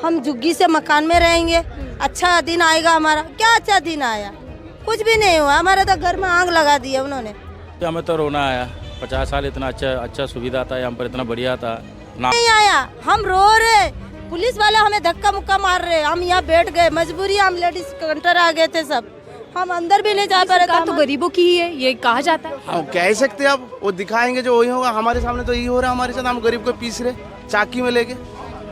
हम झुग्गी से मकान में रहेंगे, अच्छा दिन आएगा हमारा। क्या अच्छा दिन आया? कुछ भी नहीं हुआ, हमारे तो घर में आग लगा दिया उन्होंने। हमें तो रोना आया। 50 साल इतना अच्छा सुविधा था यहाँ पर, इतना बढ़िया था नहीं आया। हम रो रहे, पुलिस वाले हमें धक्का मुक्का मार रहे, हम यहाँ बैठ गए, मजबूरी, हम लेडीज काउंटर आ गए थे सब, हम अंदर भी नहीं जा पा रहे थे। तो गरीबों की ही है, ये कहा जाता है। हम कह ही सकते हैं, अब वो दिखाएंगे जो वही होगा। हमारे सामने तो यही हो रहा है, हमारे साथ हम गरीब को पीस रहे चाकी में लेके,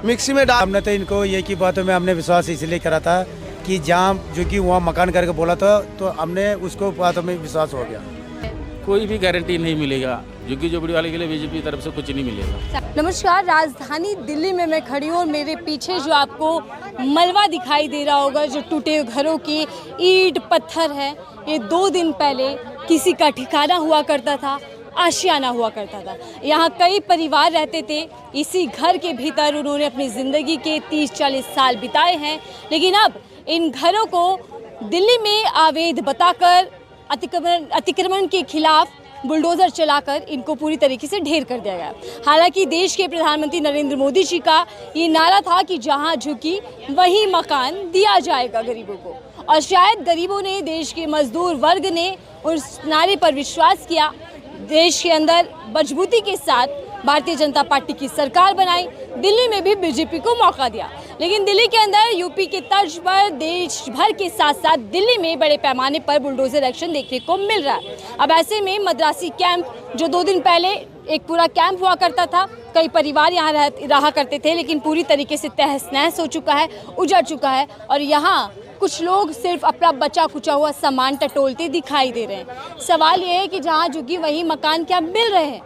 मिक्सी में डाल। हमने तो इनको ये की बातों में हमने विश्वास इसलिए करा था कि जहाँ जो कि वहाँ मकान करके बोला था, तो हमने उसको बातों में विश्वास हो गया। कोई भी गारंटी नहीं मिलेगा, झुग्गी झोपड़ी वाले के लिए बीजेपी की तरफ से कुछ नहीं मिलेगा। नमस्कार, राजधानी दिल्ली में मैं खड़ी हूँ और मेरे पीछे जो आपको मलबा दिखाई दे रहा होगा, जो टूटे घरों के ईंट पत्थर है, ये 2 दिन पहले किसी का ठिकाना हुआ करता था, आशियाना हुआ करता था। यहाँ कई परिवार रहते थे, इसी घर के भीतर उन्होंने अपनी ज़िंदगी के 30-40 साल बिताए हैं। लेकिन अब इन घरों को दिल्ली में अवैध बताकर अतिक्रमण के खिलाफ बुलडोज़र चलाकर इनको पूरी तरीके से ढेर कर दिया गया। हालांकि देश के प्रधानमंत्री नरेंद्र मोदी जी का ये नारा था कि जहां झुकी वहीं मकान दिया जाएगा गरीबों को, और शायद गरीबों ने, देश के मजदूर वर्ग ने उस नारे पर विश्वास किया। देश के अंदर मजबूती के साथ भारतीय जनता पार्टी की सरकार बनाई, दिल्ली में भी बीजेपी को मौका दिया। लेकिन दिल्ली के अंदर यूपी के तर्ज पर देश भर के साथ साथ दिल्ली में बड़े पैमाने पर बुलडोजर एक्शन देखने को मिल रहा है। अब ऐसे में मद्रासी कैंप, जो 2 दिन पहले एक पूरा कैंप हुआ करता था, कई परिवार यहाँ रहा करते थे, लेकिन पूरी तरीके से तहस नहस हो चुका है, उजड़ चुका है, और यहाँ कुछ लोग सिर्फ अपना बचा कुचा हुआ सामान टटोलते दिखाई दे रहे हैं। सवाल ये है कि जहाँ झुग्गी वहीं मकान क्या मिल रहे हैं?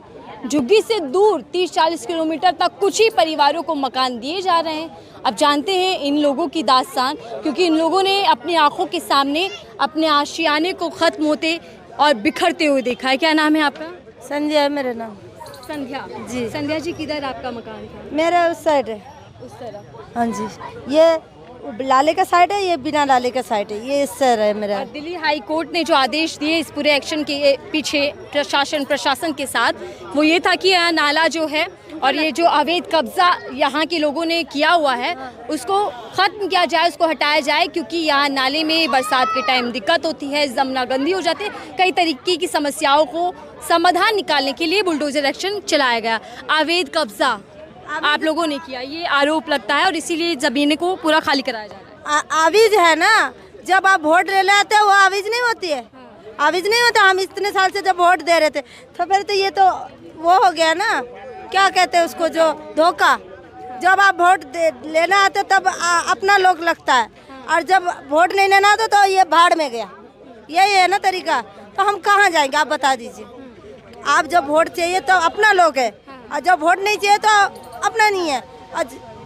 झुग्गी से दूर 30-40 किलोमीटर तक कुछ ही परिवारों को मकान दिए जा रहे हैं। अब जानते हैं इन लोगों की दास्तान, क्योंकि इन लोगों ने अपनी आंखों के सामने अपने आशियाने को ख़त्म होते और बिखरते हुए देखा है। क्या नाम है आपका? संध्या है मेरा नाम। संध्या जी। संध्या जी, किधर आपका मकान था? मेरा उस साइड है। उस तरफ? हाँ जी, ये लाले का साइड है, ये बिना लाले का साइड है, ये इस साइड है मेरा। दिल्ली हाई कोर्ट ने जो आदेश दिए इस पूरे एक्शन के पीछे प्रशासन के साथ, वो ये था कि यह नाला जो है और ये जो अवैध कब्जा यहाँ के लोगों ने किया हुआ है, उसको ख़त्म किया जाए, उसको हटाया जाए, क्योंकि यहाँ नाले में बरसात के टाइम दिक्कत होती है, जमना गंदी हो जाती है, कई तरीके की समस्याओं को समाधान निकालने के लिए बुलडोजर एक्शन चलाया गया। अवैध कब्जा आप लोगों ने किया, ये आरोप लगता है, और इसीलिए ज़मीन को पूरा खाली कराया जा रहा है। आविज है ना, जब आप वोट ले लेते हो वो आविज नहीं होती है, आविज नहीं होता। हम इतने साल से जब वोट दे रहे थे, तो फिर तो ये तो वो हो गया ना, क्या कहते हैं उसको, जो धोखा। जब आप वोट लेना आते तब अपना लोग लगता है, और जब वोट नहीं लेना आता तो ये भाड़ में गया। यही है ना तरीका। तो हम कहाँ जाएंगे, आप बता दीजिए। आप जब वोट चाहिए तो अपना लोग है, और जब वोट नहीं चाहिए तो अपना नहीं है।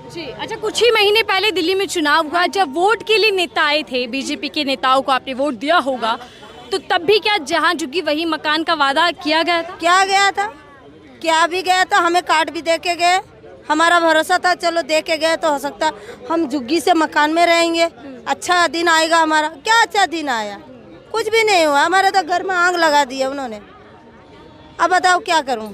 जी अच्छा, कुछ ही महीने पहले दिल्ली में चुनाव हुआ, जब वोट के लिए नेता आए थे, बीजेपी के नेताओं को आपने वोट दिया होगा, तो तब भी क्या जहां झुग्गी वही मकान का वादा किया गया था? क्या भी गया था, हमें कार्ड भी दे के गए, हमारा भरोसा था चलो दे के गए तो हो सकता हम झुग्गी से मकान में रहेंगे, अच्छा दिन आएगा हमारा। क्या अच्छा दिन आया? कुछ भी नहीं हुआ, हमारे तो घर में आग लगा दिया उन्होंने। अब बताओ क्या करूँ,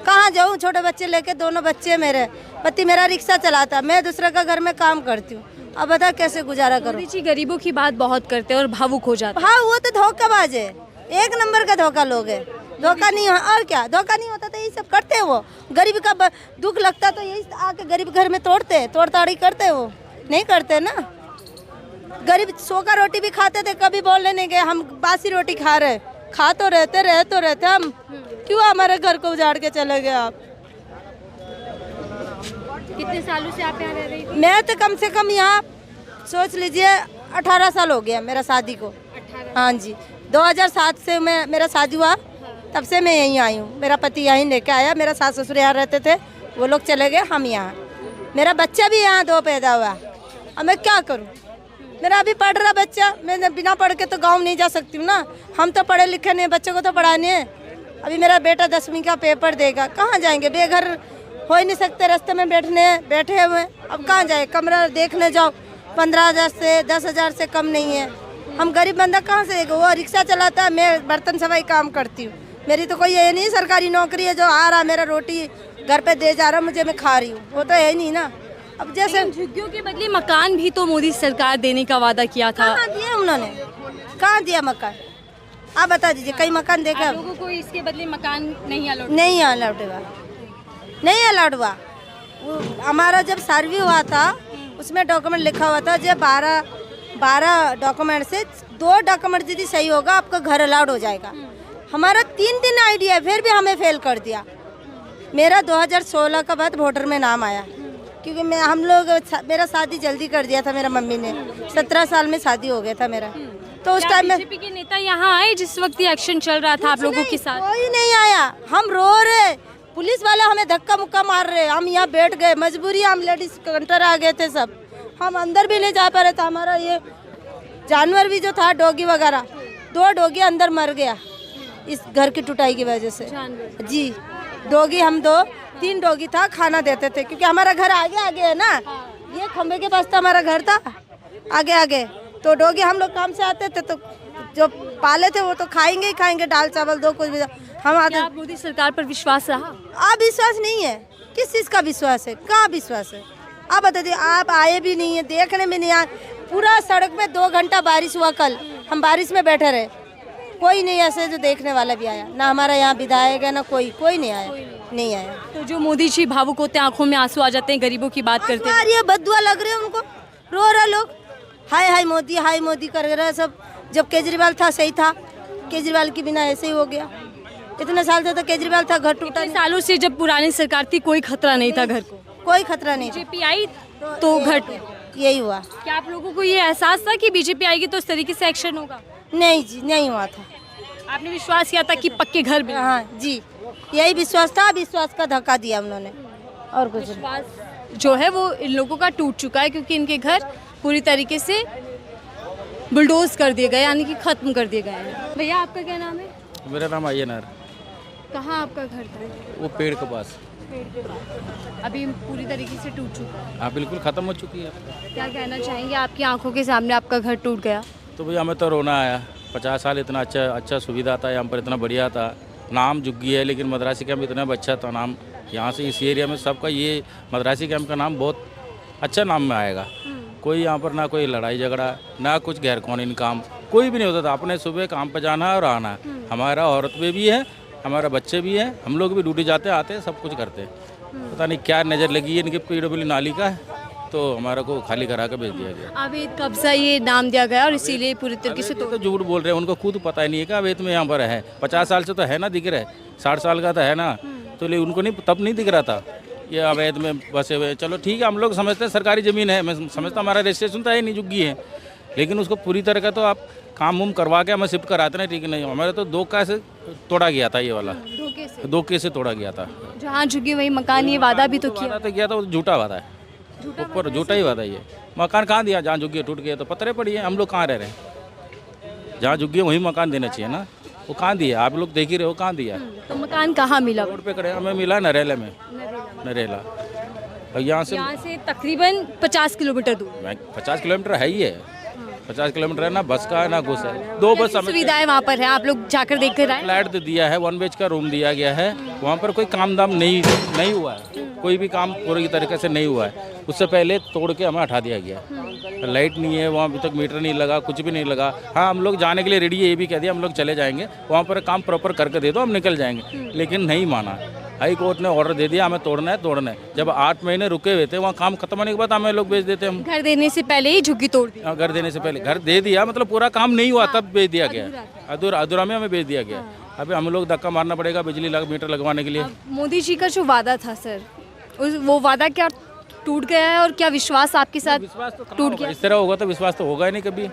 कहाँ जाऊँ? छोटे बच्चे लेके, 2 बच्चे मेरे, पति मेरा रिक्शा चलाता, मैं दूसरे का घर में काम करती हूँ। अब बता कैसे गुजारा करूँ? मोदी जी गरीबों की बात बहुत करते हैं और भावुक हो जाते हैं। हाँ, वो तो धोखाबाज है, 1 नंबर का धोखा लोग है। धोखा नहीं हो और क्या, धोखा नहीं होता तो यही सब करते हैं। वो गरीब का दुख लगता तो यही आके गरीब घर में तोड़ताड़ी करते, वो नहीं करते ना। गरीब 100 का रोटी भी खाते थे, कभी बोलने नहीं गए हम बासी रोटी खा रहे, खा तो रहते हम, क्यों हमारे घर को उजाड़ के चले गए आप? कितने सालों से आप यहाँ रह रही थी? मैं तो कम से कम यहाँ सोच लीजिए 18 साल हो गया मेरा शादी को। 18? हाँ जी, 2007 से मेरा शादी हुआ, तब से मैं यहीं आई हूँ। मेरा पति यहीं लेके आया, मेरा सास ससुर यहाँ रहते थे, वो लोग चले गए, हम यहाँ। मेरा बच्चा भी यहाँ 2 पैदा हुआ। अब मैं क्या करूँ? मेरा अभी पढ़ रहा बच्चा, मैं बिना पढ़ के तो गाँव नहीं जा सकती हूँ ना। हम तो पढ़े लिखे नहीं, बच्चों को तो पढ़ाने हैं। अभी मेरा बेटा 10वीं का पेपर देगा, कहाँ जाएंगे? बेघर हो ही नहीं सकते, रास्ते में बैठे हुए। अब कहाँ जाए? कमरा देखने जाओ, 15,000 से 10,000 से कम नहीं है। हम गरीब बंदा कहाँ से देगा? वो रिक्शा चलाता है, मैं बर्तन सफाई काम करती हूँ। मेरी तो कोई ये नहीं सरकारी नौकरी है जो आ रहा मेरा रोटी घर पे दे जा रहा मुझे, मैं खा रही हूँ, वो तो है नहीं ना। अब जैसे झुग्गियों के बदले मकान भी तो मोदी सरकार देने का वादा किया था। कहाँ दिया उन्होंने, कहाँ दिया मकान? आप बता दीजिए, कई मकान देखा? आप लोगों को इसके बदले मकान नहीं अलाउड? नहीं अलाउड हुआ, नहीं अलाउड हुआ। वो हमारा जब सर्वे हुआ था उसमें डॉक्यूमेंट लिखा हुआ था, जब 12 डॉक्यूमेंट से 2 डॉक्यूमेंट यदि सही होगा आपका घर अलाउड हो जाएगा। हमारा 3 आइडिया फिर भी हमें फेल कर दिया। मेरा 2016 का बाद वोटर में नाम आया, क्योंकि मेरा शादी जल्दी कर दिया था मेरा मम्मी ने, 17 साल में शादी हो गया था मेरा। तो उस टाइम में बीजेपी के नेता यहाँ आए जिस वक्त ये एक्शन चल रहा था आप लोगों के साथ? कोई नहीं आया। हम रो रहे, पुलिस वाले हमें धक्का मुक्का मार रहे, हम यहाँ बैठ गए, मजबूरी हम लेडीज काउंटर आ गए थे सब, हम अंदर भी नहीं जा पा रहे थे। हमारा ये जानवर भी जो था डॉगी वगैरह, 2 डॉगी अंदर मर गया इस घर की टुटाई की वजह से जी। डॉगी हम 3 डॉगी था, खाना देते थे क्योंकि हमारा घर आगे आगे है ना, ये खंबे के पास तो हमारा घर था आगे आगे। तो डॉगी हम लोग काम से आते थे तो जो पाले थे वो तो खाएंगे ही खाएंगे, दाल चावल दो कुछ भी। हम आते। क्या मोदी सरकार पर विश्वास रहा? आप विश्वास नहीं है? किस चीज़ का विश्वास है, कहाँ विश्वास है? आप बता दीजिए, आप आए भी नहीं है, देखने में नहीं आए। पूरा सड़क में 2 घंटा बारिश हुआ कल, हम बारिश में बैठे रहे, कोई नहीं ऐसे जो देखने वाला भी आया ना। हमारा यहाँ विधायक है ना, कोई नहीं आया, नहीं आया। तो जो मोदी जी भावुक होते हैं, आंखों में आंसू आ जाते हैं, गरीबों की बात करते हैं, ये बददुआ लग रही है उनको, रो रहे लोग, हाय हाय मोदी कर रहे सब। जब केजरीवाल था सही था, केजरीवाल के बिना ऐसे ही हो गया। इतने साल से तो केजरीवाल था, घर टूटा नहीं। सालों से जब पुरानी सरकार थी कोई खतरा नहीं था घर को, कोई खतरा नहीं। बीजेपी आई तो घर यही हुआ। क्या आप लोगों को ये एहसास था कि बीजेपी आएगी तो इस तरीके से एक्शन होगा? नहीं जी, नहीं हुआ था। आपने विश्वास किया था कि पक्के घर मिलेंगे? हाँ जी, यही विश्वास था। विश्वास का धक्का दिया उन्होंने, और कुछ नहीं। विश्वास जो है वो इन लोगों का टूट चुका है, क्योंकि इनके घर पूरी तरीके से बुलडोज कर दिए गए, यानी कि खत्म कर दिए गए हैं। भैया आपका क्या नाम है? मेरा नाम आयनर। कहाँ आपका घर था? वो पेड़ के पास। अभी पूरी तरीके से टूट चुका है। हाँ बिल्कुल ख़त्म हो चुकी है। क्या कहना चाहेंगे, आपकी आंखों के सामने आपका घर टूट गया? तो भैया हमें तो रोना आया। 50 साल इतना अच्छा सुविधा था यहाँ पर, इतना बढ़िया था। नाम जुग्गी है लेकिन मद्रासी कैंप इतना अच्छा था नाम। यहाँ से इस एरिया में सबका ये मद्रासी कैंप का नाम बहुत अच्छा नाम में आएगा। कोई यहाँ पर ना कोई लड़ाई झगड़ा, ना कुछ गैरकानूनी काम, कोई भी नहीं होता था। अपने सुबह काम पर जाना है और आना है। हमारा औरत भी है, हमारा बच्चे भी हैं, हम लोग भी ड्यूटी जाते आते हैं, सब कुछ करते हैं। पता नहीं क्या नज़र लगी है इनके PWD नाली का, तो हमारा को खाली करा कर भेज दिया गया। अवैध कब्जा ये नाम दिया गया और इसीलिए पूरी तरीके से तो झूठ बोल रहे हैं, उनको खुद पता ही नहीं है कि अवैध में यहाँ पर है। 50 साल से तो है ना, दिख रहा है, 60 साल का तो है ना, तो ले उनको नहीं, तब नहीं दिख रहा था ये अवैध में बसे हुए। चलो ठीक है, हम लोग समझते हैं सरकारी ज़मीन है, मैं समझता हमारा रजिस्ट्रेशन तो है नहीं, जुग्गी है, लेकिन उसको पूरी तरह का तो आप काम उम करवा के हमें शिफ्ट कराते ना, ठीक नहीं। हमारे तो 2 का से तोड़ा गया था, ये वाला 2 के से तोड़ा गया था। जहाँ झुकी वही मकान, ये वादा भी तो किया था, वो झूठा वादा है, ऊपर झूठा ही वादा। ये मकान कहाँ दिया? जहाँ झुग्गी टूट गया तो पत्थरे पड़ी है, हम लोग कहाँ रह रहे हैं? जहाँ झुग्गी वहीं मकान देना चाहिए ना, वो कहाँ दिया? आप लोग देख ही रहे हो, कहाँ दिया? तो मकान कहाँ मिला? रोड पे खड़े, हमें मिला नरेला में, नरेला। और यहाँ से तकरीबन 50 किलोमीटर दूर। 50 किलोमीटर है ही है, 50 किलोमीटर है ना, बस का है ना घुस है। 2 बस सुविधाएं वहाँ पर है, आप लोग जाकर देख कर आए? फ्लैट दिया है, 1 BHK का रूम दिया गया है। वहाँ पर कोई काम दाम नहीं हुआ है, कोई भी काम पूरी तरीके से नहीं हुआ है। उससे पहले तोड़ के हमें हटा दिया गया। लाइट नहीं है वहाँ, अभी तक मीटर नहीं लगा, कुछ भी नहीं लगा। हाँ, हम लोग जाने के लिए रेडी है, ये भी कह दिया हम लोग चले जाएंगे, वहाँ पर काम प्रॉपर करके दे दो, हम निकल जाएंगे, लेकिन नहीं माना। हाई कोर्ट ने ऑर्डर दे दिया हमें तोड़ना है। जब 8 महीने रुके हुए थे, वहाँ काम खत्म होने के बाद हमें लोग बेच देते। हम घर देने से पहले ही झुग्गी तोड़ दी? घर देने से पहले घर दे दिया, मतलब पूरा काम नहीं हुआ तब बेच दिया गया, अधूरा में हमें बेच दिया गया। अभी हम लोग धक्का मारना पड़ेगा बिजली मीटर लगवाने के लिए। मोदी जी का जो वादा था सर, वो वादा क्या टूट गया है? और क्या विश्वास आपके साथ टूट गया? इस तरह होगा तो विश्वास तो होगा ही नहीं कभी।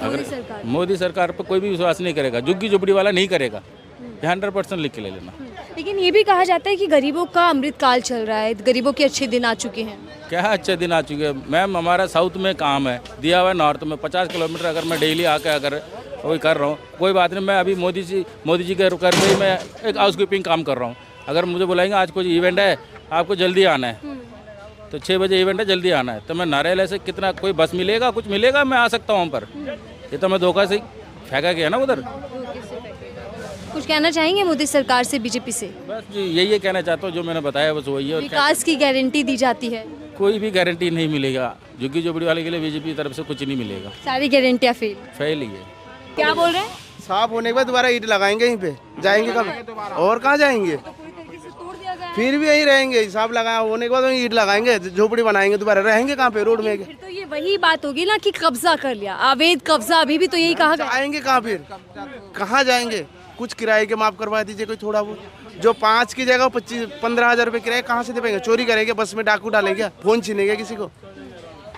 अगर मोदी सरकार पर कोई भी विश्वास नहीं करेगा, झुग्गी झोपड़ी वाला नहीं करेगा, 100% लिख के ले लेना। लेकिन ये भी कहा जाता है कि गरीबों का अमृत काल चल रहा है, गरीबों के अच्छे दिन आ चुके हैं। क्या अच्छे दिन आ चुके हैं मैम? हमारा साउथ में काम है, दिया हुआ है नॉर्थ में 50 किलोमीटर। अगर मैं डेली आके अगर वही कर रहा हूँ, कोई बात नहीं, मैं अभी मोदी जी के कर पे ही मैं एक हाउस कीपिंग काम कर रहा हूँ। अगर मुझे बुलाएंगे आज कोई इवेंट है, आपको जल्दी आना है, तो 6 बजे इवेंट है, जल्दी आना है, तो मैं नारेला से कितना कोई बस मिलेगा, कुछ मिलेगा, मैं आ सकता हूँ वहाँ पर। ये तो मैं धोखा से फेंका गया ना उधर। कुछ कहना चाहेंगे मोदी सरकार से, बीजेपी से? बस जी यही कहना चाहता हूँ, जो मैंने बताया बस वही है। और विकास की गारंटी दी जाती है, कोई भी गारंटी नहीं मिलेगा। झुग्गी झोपड़ी वाले के लिए बीजेपी की तरफ से कुछ नहीं मिलेगा, सारी गारंटियाँ फेल। फेल ही है। क्या बोल रहे हैं? साफ होने के बाद दोबारा ईंट लगाएंगे यहीं पे, जाएंगे कब और कहाँ जाएंगे? फिर भी यहीं रहेंगे। हिसाब लगाया होने के बाद वहीं ईंट लगाएंगे, झोपड़ी बनाएंगे, दोबारा रहेंगे कहाँ पे? रोड में। फिर तो ये वही बात होगी ना कि कब्जा कर लिया, अवैध कब्जा। अभी भी तो यही कहा गया। आएंगे कहाँ? फिर कहाँ जाएंगे? कुछ किराए के माफ करवा दीजिए कोई थोड़ा बहुत। जो 5 की जगह 25-15 हज़ार रुपये किराए कहाँ से दे पाएंगे? चोरी करेंगे, बस में डाकू डालेंगे, फोन छीनेंगे किसी को।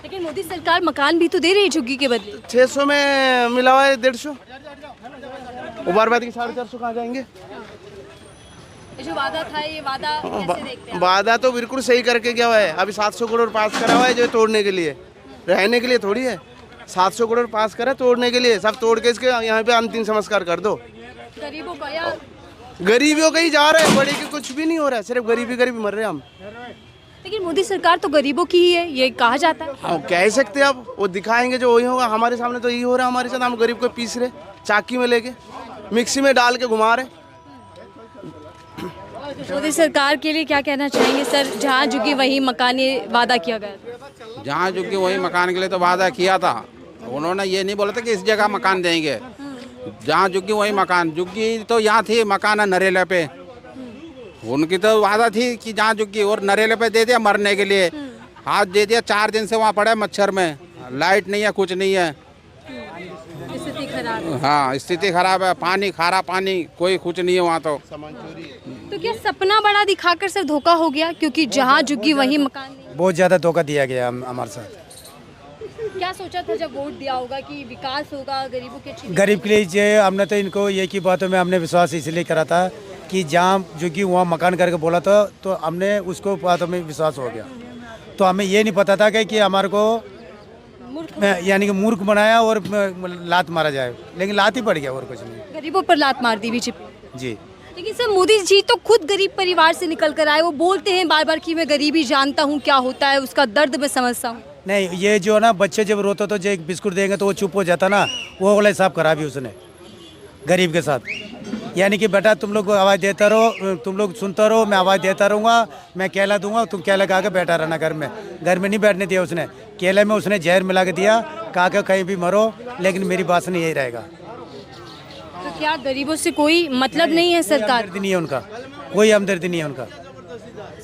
लेकिन मोदी सरकार मकान भी तो दे रही है झुग्गी के बदले। 600 में मिला हुआ है 150, बार बाद की 450 कहाँ जाएंगे? ये जो वादा था, ये वादा कैसे देखते हैं? वादा तो बिल्कुल सही करके गया हुआ है। अभी 700 करोड़ पास करा हुआ है, जो तोड़ने के लिए, रहने के लिए थोड़ी है। 700 करोड़ पास करा तोड़ने के लिए, सब तोड़ के इसके यहाँ पे अंतिम संस्कार कर दो। गरीबों का या गरीबियों का ही जा रहा है, बड़े के कुछ भी नहीं हो रहा है, सिर्फ गरीबी मर रहे हैं हम। लेकिन मोदी सरकार तो गरीबों की ही है, ये कहा जाता है। हाँ कह सकते हैं, अब वो दिखाएंगे जो वही होगा। हमारे सामने तो यही हो रहा है, हमारे साथ। हम गरीब को पीस रहे, चाकी में लेके, मिक्सी में डाल के घुमा रहे। मोदी सरकार के लिए क्या कहना चाहेंगे सर? जहाँ झुग्गी वही मकान, ये वादा किया गया। जहाँ झुग्गी वही मकान के लिए तो वादा किया था। उन्होंने ये नहीं बोला था कि इस जगह मकान देंगे। जहाँ झुग्गी वही मकान। झुग्गी तो यहाँ थी, मकान है नरेला पे। उनकी तो वादा थी कि जहाँ झुग्गी, और नरेले पे दे दिया मरने के लिए। हाथ दे दिया, 4 दिन से वहाँ पड़े मच्छर में, लाइट नहीं है, कुछ नहीं है। स्थिति खराब है। हाँ स्थिति खराब है, पानी, खारा पानी, कोई कुछ नहीं है वहाँ तो क्या सपना बड़ा दिखाकर सर धोखा हो गया? क्योंकि जहाँ झुग्गी वही मकान नहीं। बहुत ज़्यादा धोखा दिया गया हमारे साथ। क्या सोचा था जब वोट दिया होगा कि विकास होगा, गरीबों के अच्छी? गरीब के लिए हमने तो इनको एक ही बातों में हमने विश्वास इसलिए करा था कि जहाँ जो कि वहाँ मकान करके बोला था, तो हमने उसको बातों में विश्वास हो गया। तो हमें ये नहीं पता था कि हमारे को यानी कि मूर्ख बनाया और लात मारा जाए, लेकिन लात ही पड़ गया और कुछ नहीं। गरीबों पर लात मार दी बीजेपी। जी। लेकिन सर मोदी जी तो खुद गरीब परिवार से निकल कर आए। वो बोलते हैं बार बार कि मैं गरीबी जानता हूँ, क्या होता है, उसका दर्द मैं समझता हूँ। नहीं, ये जो ना बच्चे जब रोते तो जो एक बिस्कुट देंगे तो वो चुप हो जाता ना, वो वाला हिसाब करा भी उसने गरीब के साथ। यानी कि बेटा तुम लोग आवाज़ देता रहो, तुम लोग सुनता रहो, मैं आवाज़ देता रहूँगा, मैं केला दूंगा, तुम केला खा के बैठा रहना घर में। घर में नहीं बैठने दिया उसने, केले में उसने जहर मिला के दिया, कहा के कहीं भी मरो, लेकिन मेरी बात से नहीं यही रहेगा। तो क्या गरीबों से कोई मतलब नहीं है सरकार? हमदर्दी नहीं है उनका, कोई हमदर्दी नहीं है उनका।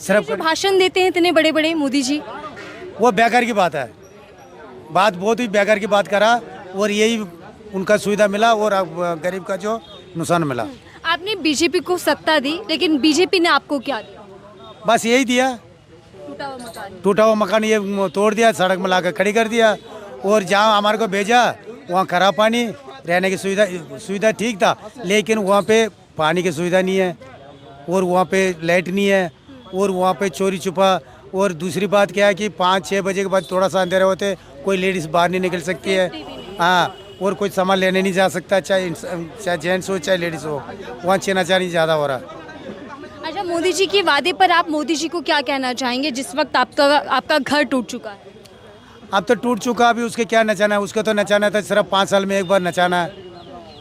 सिर्फ जो भाषण देते हैं इतने बड़े बड़े मोदी जी, वो बेकार की बात है। बात बहुत ही बेकार की बात करा, और यही उनका सुविधा मिला और गरीब का जो नुकसान मिला। आपने बीजेपी को सत्ता दी, लेकिन बीजेपी ने आपको क्या दिया? बस यही दिया, टूटा हुआ मकान ये तोड़ दिया, सड़क में लाकर खड़ी कर दिया, और जहाँ हमारे को भेजा वहाँ खराब पानी, रहने की सुविधा ठीक था, लेकिन वहाँ पे पानी की सुविधा नहीं है, और वहाँ पे लाइट नहीं है, और वहाँ पे चोरी छुपा। और दूसरी बात क्या है कि 5-6 बजे के बाद थोड़ा सा अंधेरा होते, कोई लेडीज़ बाहर नहीं निकल सकती है। हाँ, और कोई सामान लेने नहीं जा सकता, चाहे जेंट्स हो चाहे लेडीज़ हो। वहाँ छीनाछानी ज़्यादा हो रहा है। अच्छा, मोदी जी के वादे पर आप मोदी जी को क्या कहना चाहेंगे जिस वक्त आपका घर टूट चुका है? अब तो टूट चुका, अभी उसके क्या नचाना है? उसको तो नचाना था सिर्फ 5 साल में एक बार नचाना है,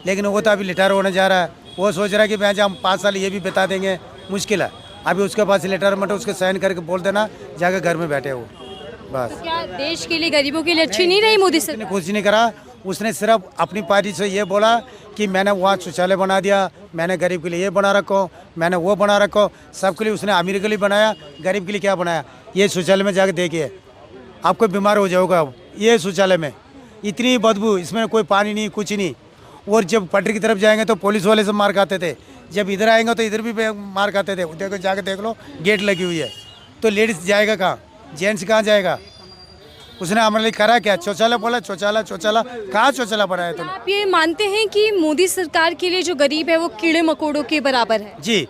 लेकिन वो तो अभी रिटायर होने जा रहा है। वो सोच रहा है कि मैं हम 5 साल ये भी बता देंगे, मुश्किल है। अभी उसके पास रिटायरमेंट है, उसके साइन करके बोल देना, जाकर घर में बैठे वो बस। तो क्या देश के लिए, गरीबों के लिए अच्छी नहीं रही मोदी सरकार? कुछ नहीं करा, उसने सिर्फ अपनी पार्टी से ये बोला कि मैंने वहाँ शौचालय बना दिया, मैंने गरीब के लिए ये बना रखो, मैंने वो बना रखो, सबके लिए उसने अमीर के लिए बनाया, गरीब के लिए क्या बनाया? ये शौचालय में जाकर देखिए, आपको बीमार हो जाओगा। ये शौचालय में इतनी बदबू, इसमें कोई पानी नहीं, कुछ नहीं। और जब पटरी की तरफ जाएंगे तो पुलिस वाले से मार खाते थे, जब इधर आएंगे तो इधर भी मार खाते थे। देखो, जाकर देख लो, गेट लगी हुई है, तो लेडीज़ जाएगा कहाँ? जेंट्स कहाँ जाएगा? उसने हमारे लिए करा क्या? शौचालय बोला, शौचालय कहाँ शौचालय बनाया तुमने? आप ये मानते हैं कि मोदी सरकार के लिए जो गरीब है वो कीड़े मकोड़ों के बराबर है? जी,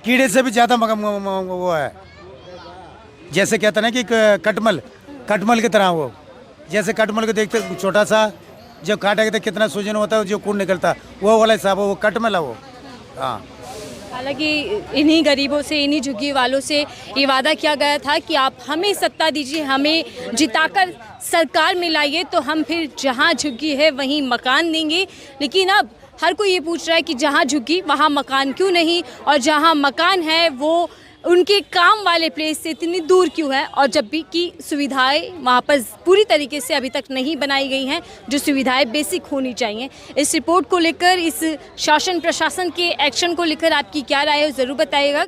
कीड़े से भी ज़्यादा वो है। जैसे कहते ना कि कटमल की तरह, वो जैसे कटमल को देखते छोटा सा, जब काटेगा तो कितना सूजन होता है, जो खून निकलता, वो वाला हिसाब है, वो कटमल है वो। हाँ, हालांकि इन्हीं गरीबों से, इन्हीं झुग्गी वालों से ये वादा किया गया था कि आप हमें सत्ता दीजिए, हमें जिताकर सरकार में लाइए, तो हम फिर जहां झुग्गी है वहीं मकान देंगे। लेकिन अब हर कोई ये पूछ रहा है कि जहाँ झुग्गी वहाँ मकान क्यों नहीं, और जहाँ मकान है वो उनके काम वाले प्लेस से इतनी दूर क्यों है, और जब भी की सुविधाएं वहाँ पर पूरी तरीके से अभी तक नहीं बनाई गई हैं जो सुविधाएं बेसिक होनी चाहिए। इस रिपोर्ट को लेकर, इस शासन प्रशासन के एक्शन को लेकर आपकी क्या राय है ज़रूर बताइएगा।